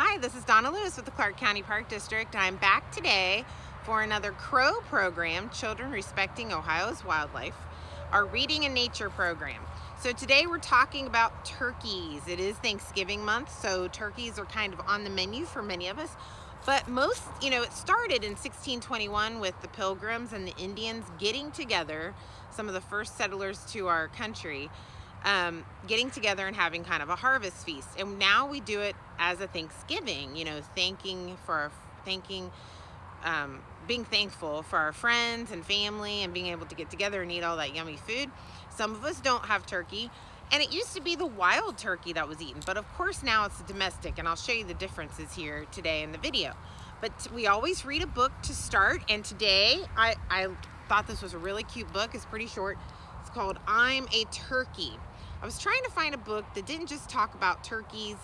Hi, this is Donna Lewis with the Clark County Park District. I'm back today for another Crow program, Children Respecting Ohio's Wildlife, our Reading and Nature program. So today we're talking about turkeys. It is Thanksgiving month, so turkeys are kind of on the menu for many of us. But most, it started in 1621 with the Pilgrims and the Indians getting together, some of the first settlers to our country, getting together and having kind of a harvest feast. And now we do it as a Thanksgiving, being thankful for our friends and family and being able to get together and eat all that yummy food. Some of us don't have turkey, and it used to be the wild turkey that was eaten, but of course now it's the domestic, and I'll show you the differences here today in the video. But we always read a book to start, and today I thought this was a really cute book. It's pretty short. It's called I'm a Turkey. I was trying to find a book that didn't just talk about turkeys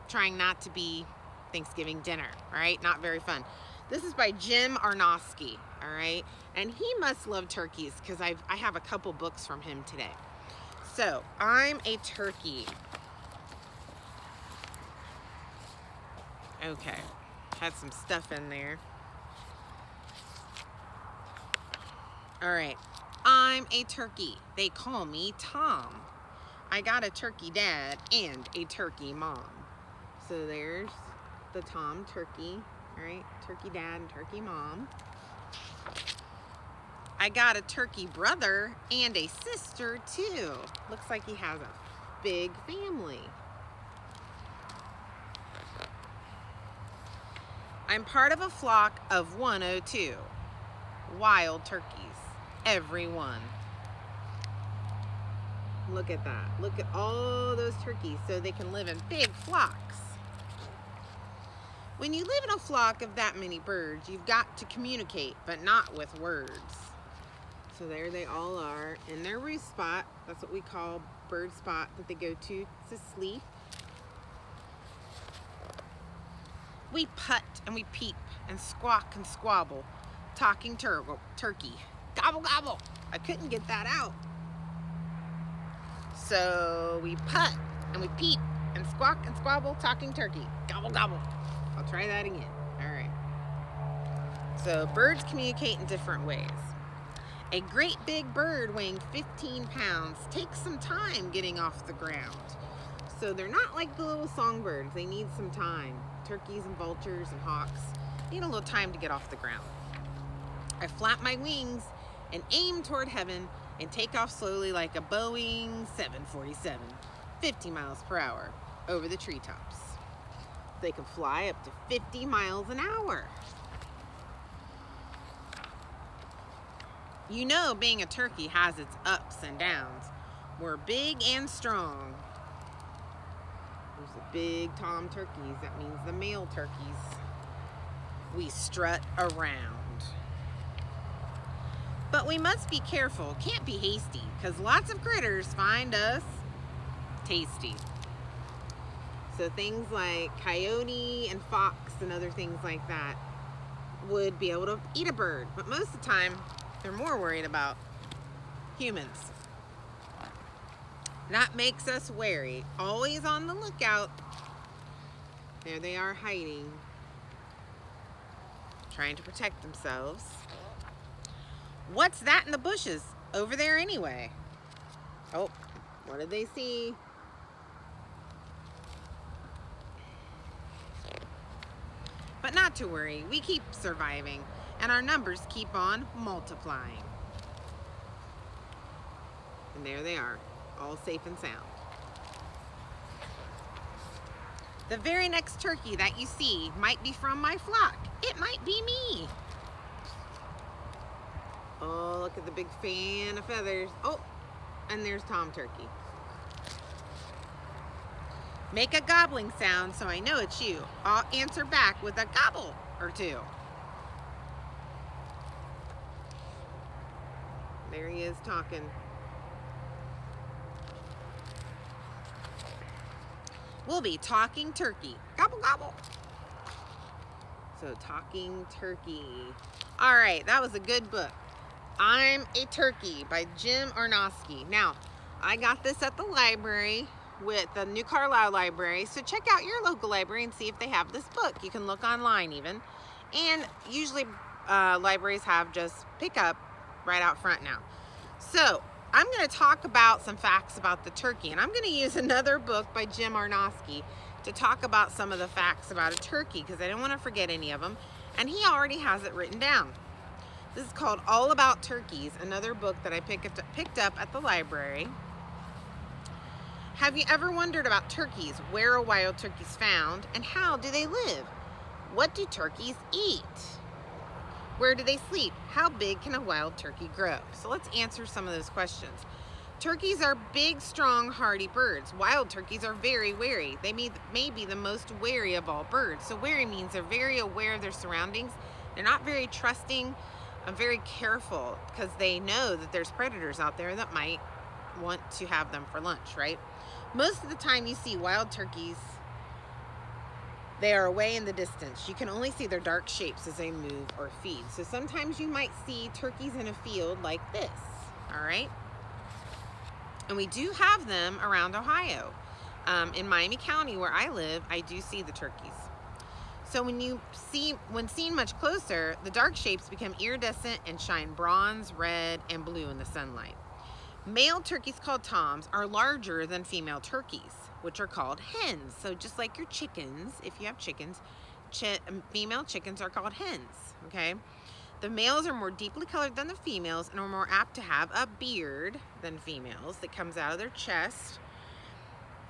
trying not to be Thanksgiving dinner, all right? Not very fun. This is by Jim Arnowski, all right? And he must love turkeys because I have a couple books from him today. So, I'm a Turkey. Okay, had some stuff in there. All right, I'm a turkey. They call me Tom. I got a turkey dad and a turkey mom. So there's the Tom turkey, all right? Turkey dad and turkey mom. I got a turkey brother and a sister too. Looks like he has a big family. I'm part of a flock of 102 wild turkeys, every one. Look at that. Look at all those turkeys so they can live in big flocks. When you live in a flock of that many birds, you've got to communicate, but not with words. So there they all are in their roost spot. That's what we call bird spot that they go to sleep. We put and we peep and squawk and squabble, talking turkey. Gobble, gobble. I couldn't get that out. So we put and we peep and squawk and squabble, talking turkey. Gobble, gobble. I'll try that again. All right. So birds communicate in different ways. A great big bird weighing 15 pounds takes some time getting off the ground. So they're not like the little songbirds. They need some time. Turkeys and vultures and hawks need a little time to get off the ground. I flap my wings and aim toward heaven and take off slowly like a Boeing 747, 50 miles per hour over the treetops. They can fly up to 50 miles an hour. You know, being a turkey has its ups and downs. We're big and strong. There's the big Tom turkeys. That means the male turkeys. We strut around. But we must be careful. Can't be hasty, because lots of critters find us tasty. So things like coyote and fox and other things like that would be able to eat a bird. But most of the time, they're more worried about humans. That makes us wary, always on the lookout. There they are hiding, trying to protect themselves. What's that in the bushes over there anyway? Oh, what did they see? But not to worry, we keep surviving, and our numbers keep on multiplying. And there they are, all safe and sound. The very next turkey that you see might be from my flock. It might be me. Oh, look at the big fan of feathers. Oh, and there's Tom Turkey. Make a gobbling sound so I know it's you. I'll answer back with a gobble or two. There he is talking. We'll be talking turkey. Gobble, gobble. So, talking turkey. All right, that was a good book. I'm a Turkey by Jim Arnowski. Now, I got this at the library with the New Carlisle Library. So check out your local library and see if they have this book. You can look online even. And usually libraries have just pick up right out front now. So I'm going to talk about some facts about the turkey. And I'm going to use another book by Jim Arnowski to talk about some of the facts about a turkey, because I don't want to forget any of them. And he already has it written down. This is called All About Turkeys, another book that I picked up at the library. Have you ever wondered about turkeys? Where are wild turkeys found, and how do they live? What do turkeys eat? Where do they sleep? How big can a wild turkey grow? So let's answer some of those questions. Turkeys are big, strong, hardy birds. Wild turkeys are very wary. They may be the most wary of all birds. So wary means they're very aware of their surroundings. They're not very trusting and very careful, because they know that there's predators out there that might want to have them for lunch, right? Most of the time you see wild turkeys, they are away in the distance. You can only see their dark shapes as they move or feed. So sometimes you might see turkeys in a field like this, all right? And we do have them around Ohio. In Miami County, where I live, I do see the turkeys. So when seen much closer, the dark shapes become iridescent and shine bronze, red, and blue in the sunlight. Male turkeys, called toms, are larger than female turkeys, which are called hens. So just like your chickens, if you have chickens, female chickens are called hens, okay? The males are more deeply colored than the females and are more apt to have a beard than females that comes out of their chest.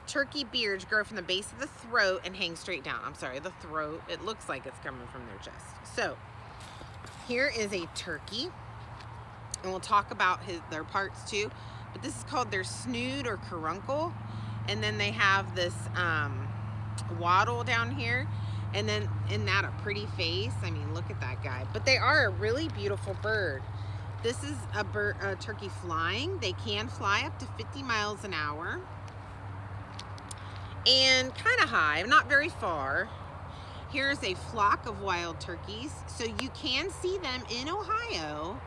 Turkey beards grow from the base of the throat and hang straight down. I'm sorry, the throat, it looks like it's coming from their chest. So here is a turkey, and we'll talk about their parts too, but this is called their snood or caruncle. And then they have this wattle down here, and then isn't that a pretty face? I mean, look at that guy. But they are a really beautiful bird. This is a turkey flying. They can fly up to 50 miles an hour and kind of high, not very far. Here's a flock of wild turkeys. So you can see them in Ohio,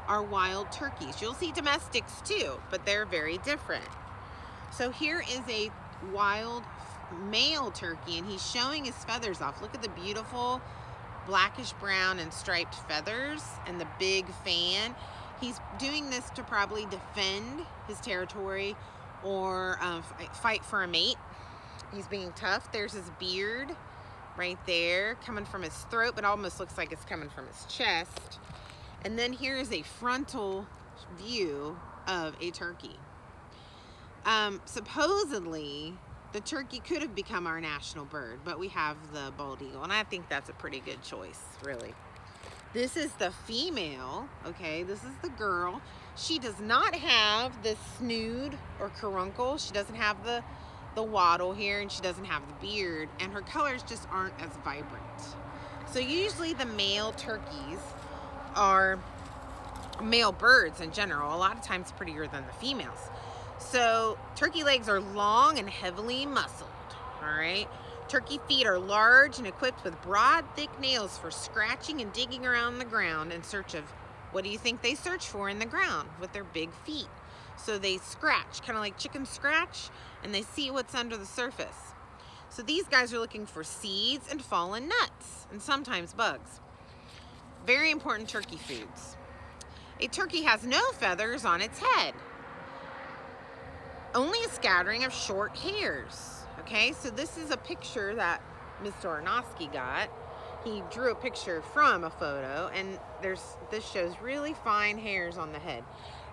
are wild turkeys. You'll see domestics too, but they're very different. So here is a wild male turkey, and he's showing his feathers off. Look at the beautiful blackish brown and striped feathers and the big fan. He's doing this to probably defend his territory or fight for a mate. He's being tough. There's his beard right there coming from his throat, but almost looks like it's coming from his chest. And then here is a frontal view of a turkey. Supposedly, the turkey could have become our national bird, but we have the bald eagle, and I think that's a pretty good choice, really. This is the female, okay? This is the girl. She does not have the snood or caruncle. She doesn't have the wattle here, and she doesn't have the beard, and her colors just aren't as vibrant. So usually the male turkeys are male birds in general, a lot of times prettier than the females. So turkey legs are long and heavily muscled, all right? Turkey feet are large and equipped with broad, thick nails for scratching and digging around the ground in search of, what do you think they search for in the ground with their big feet? So they scratch, kind of like chickens scratch, and they see what's under the surface. So these guys are looking for seeds and fallen nuts, and sometimes bugs. Very important turkey foods. A turkey has no feathers on its head, only a scattering of short hairs. Okay, so this is a picture that Mr. Arnowski got. He drew a picture from a photo, and this shows really fine hairs on the head.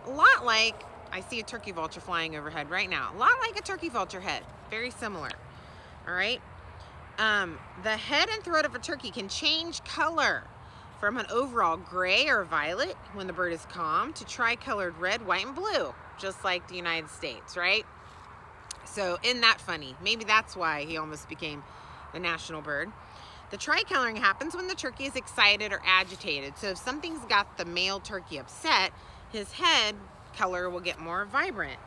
A lot like, I see a turkey vulture flying overhead right now. A lot like a turkey vulture head, very similar. All right, the head and throat of a turkey can change color from an overall gray or violet when the bird is calm to tri-colored red, white, and blue, just like the United States, right? So isn't that funny? Maybe that's why he almost became the national bird. The tri-coloring happens when the turkey is excited or agitated. So if something's got the male turkey upset, his head color will get more vibrant.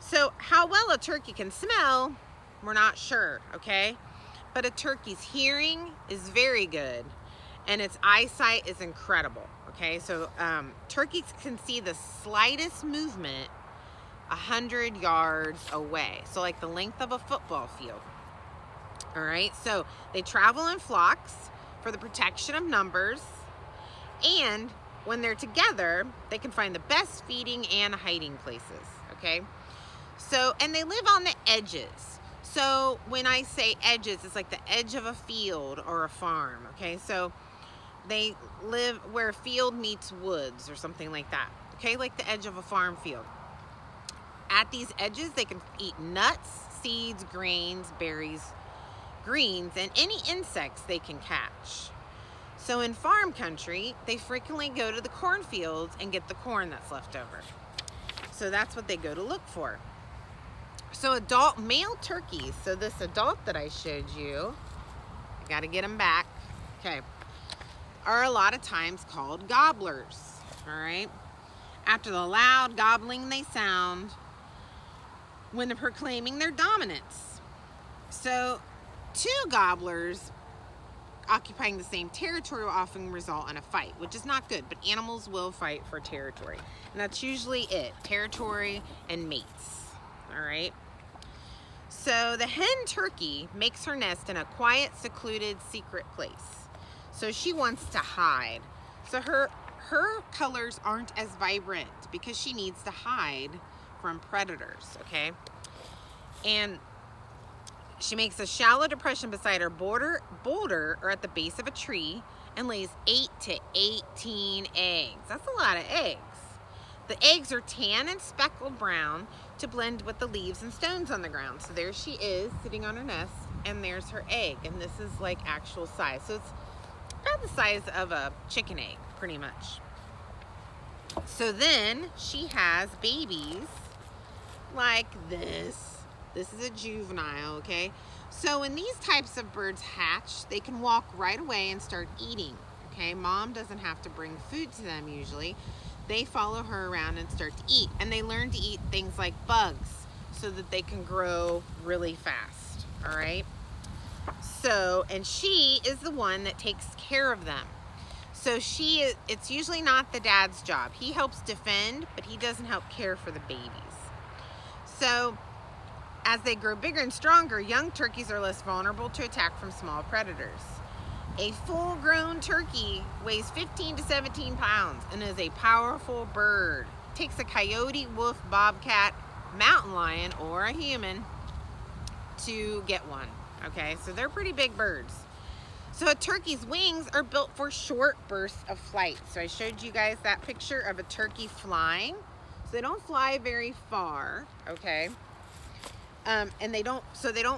So how well a turkey can smell, we're not sure, okay? But a turkey's hearing is very good, and its eyesight is incredible, okay? So turkeys can see the slightest movement 100 yards away. So like the length of a football field. All right, so they travel in flocks for the protection of numbers, and when they're together, they can find the best feeding and hiding places, okay? So, and they live on the edges. So when I say edges, it's like the edge of a field or a farm, okay? So they live where a field meets woods or something like that, okay? Like the edge of a farm field. At these edges, they can eat nuts, seeds, grains, berries, greens, and any insects they can catch. So in farm country, they frequently go to the cornfields and get the corn that's left over. So that's what they go to look for. So adult male turkeys, so this adult that I showed you, I gotta get them back, okay, are a lot of times called gobblers, all right? After the loud gobbling they sound when they're proclaiming their dominance. So two gobblers occupying the same territory will often result in a fight, which is not good, but animals will fight for territory. And that's usually it, territory and mates, all right? So the hen turkey makes her nest in a quiet, secluded, secret place. So she wants to hide. So her colors aren't as vibrant because she needs to hide from predators, okay? And she makes a shallow depression beside her boulder or at the base of a tree and lays 8 to 18 eggs. That's a lot of eggs. The eggs are tan and speckled brown to blend with the leaves and stones on the ground. So there she is sitting on her nest, and there's her egg, and this is like actual size. So it's about the size of a chicken egg, pretty much. So then she has babies like this. This is a juvenile, okay? So when these types of birds hatch, they can walk right away and start eating, okay? Mom doesn't have to bring food to them usually. They follow her around and start to eat, and they learn to eat things like bugs so that they can grow really fast, all right? So, and she is the one that takes care of them. So it's usually not the dad's job. He helps defend, but he doesn't help care for the babies. So as they grow bigger and stronger, young turkeys are less vulnerable to attack from small predators. A full-grown turkey weighs 15 to 17 pounds and is a powerful bird. It takes a coyote, wolf, bobcat, mountain lion, or a human to get one, okay? So they're pretty big birds. So a turkey's wings are built for short bursts of flight. So I showed you guys that picture of a turkey flying. So they don't fly very far, okay? And they don't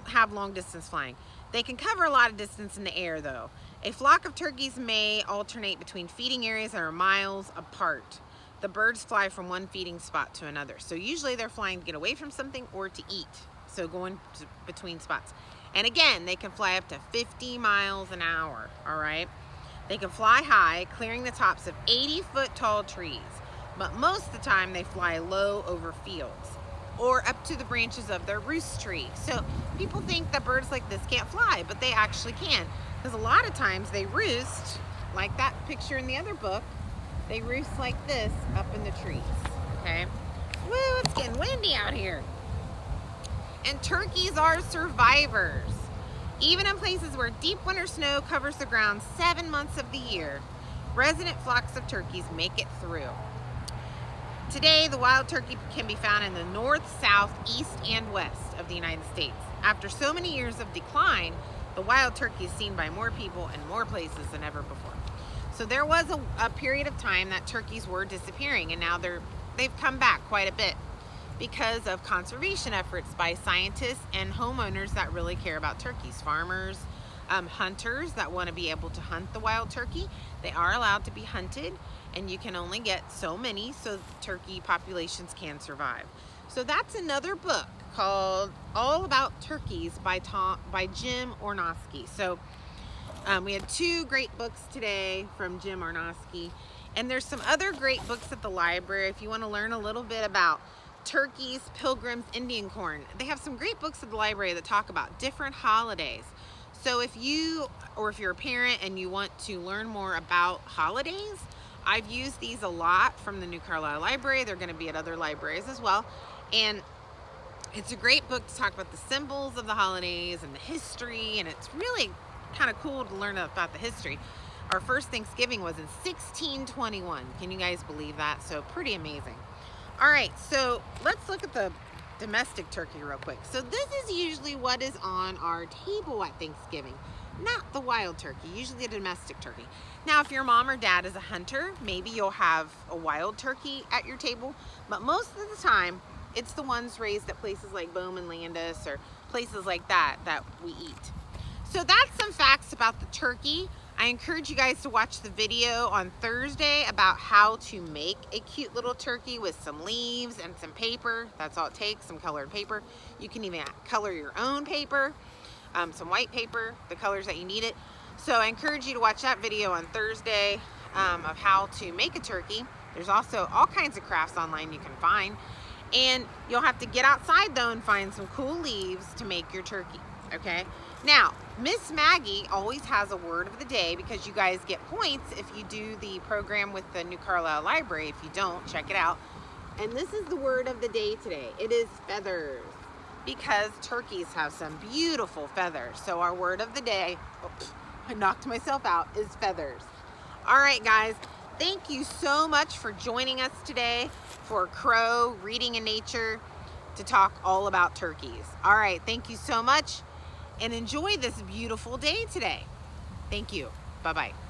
have long distance flying. They can cover a lot of distance in the air though. A flock of turkeys may alternate between feeding areas that are miles apart. The birds fly from one feeding spot to another. So usually they're flying to get away from something or to eat. So going between spots. And again, they can fly up to 50 miles an hour, all right? They can fly high, clearing the tops of 80-foot tall trees. But most of the time they fly low over fields or up to the branches of their roost tree. So people think that birds like this can't fly, but they actually can. Because a lot of times they roost, like that picture in the other book, they roost like this up in the trees, okay? Woo, it's getting windy out here. And turkeys are survivors. Even in places where deep winter snow covers the ground 7 months of the year, resident flocks of turkeys make it through. Today, the wild turkey can be found in the north, south, east, and west of the United States. After so many years of decline, the wild turkey is seen by more people in more places than ever before. So there was a period of time that turkeys were disappearing, and now they've come back quite a bit because of conservation efforts by scientists and homeowners that really care about turkeys. Farmers, hunters that want to be able to hunt the wild turkey. They are allowed to be hunted, and you can only get so many so turkey populations can survive. So that's another book called All About Turkeys by Jim Ornosky. So we had 2 great books today from Jim Ornosky, and there's some other great books at the library if you want to learn a little bit about turkeys, pilgrims, Indian corn. They have some great books at the library that talk about different holidays. So if you're a parent and you want to learn more about holidays, I've used these a lot from the New Carlisle Library. They're going to be at other libraries as well. And it's a great book to talk about the symbols of the holidays and the history, and it's really kind of cool to learn about the history. Our first Thanksgiving was in 1621. Can you guys believe that? So pretty amazing. All right, so let's look at the domestic turkey real quick. So this is usually what is on our table at Thanksgiving, not the wild turkey, usually a domestic turkey. Now, if your mom or dad is a hunter, maybe you'll have a wild turkey at your table, but most of the time, it's the ones raised at places like Bowman Landis or places like that that we eat. So that's some facts about the turkey. I encourage you guys to watch the video on Thursday about how to make a cute little turkey with some leaves and some paper. That's all it takes, some colored paper. You can even color your own paper, some white paper, the colors that you need it. So I encourage you to watch that video on Thursday of how to make a turkey. There's also all kinds of crafts online you can find. And you'll have to get outside though and find some cool leaves to make your turkey, okay? Now, Miss Maggie always has a word of the day because you guys get points if you do the program with the New Carlisle Library. If you don't, check it out. And this is the word of the day today. It is feathers, because turkeys have some beautiful feathers. So our word of the day, I knocked myself out, is feathers. All right, guys. Thank you so much for joining us today for Crow Reading in Nature to talk all about turkeys. All right, thank you so much and enjoy this beautiful day today. Thank you. Bye-bye.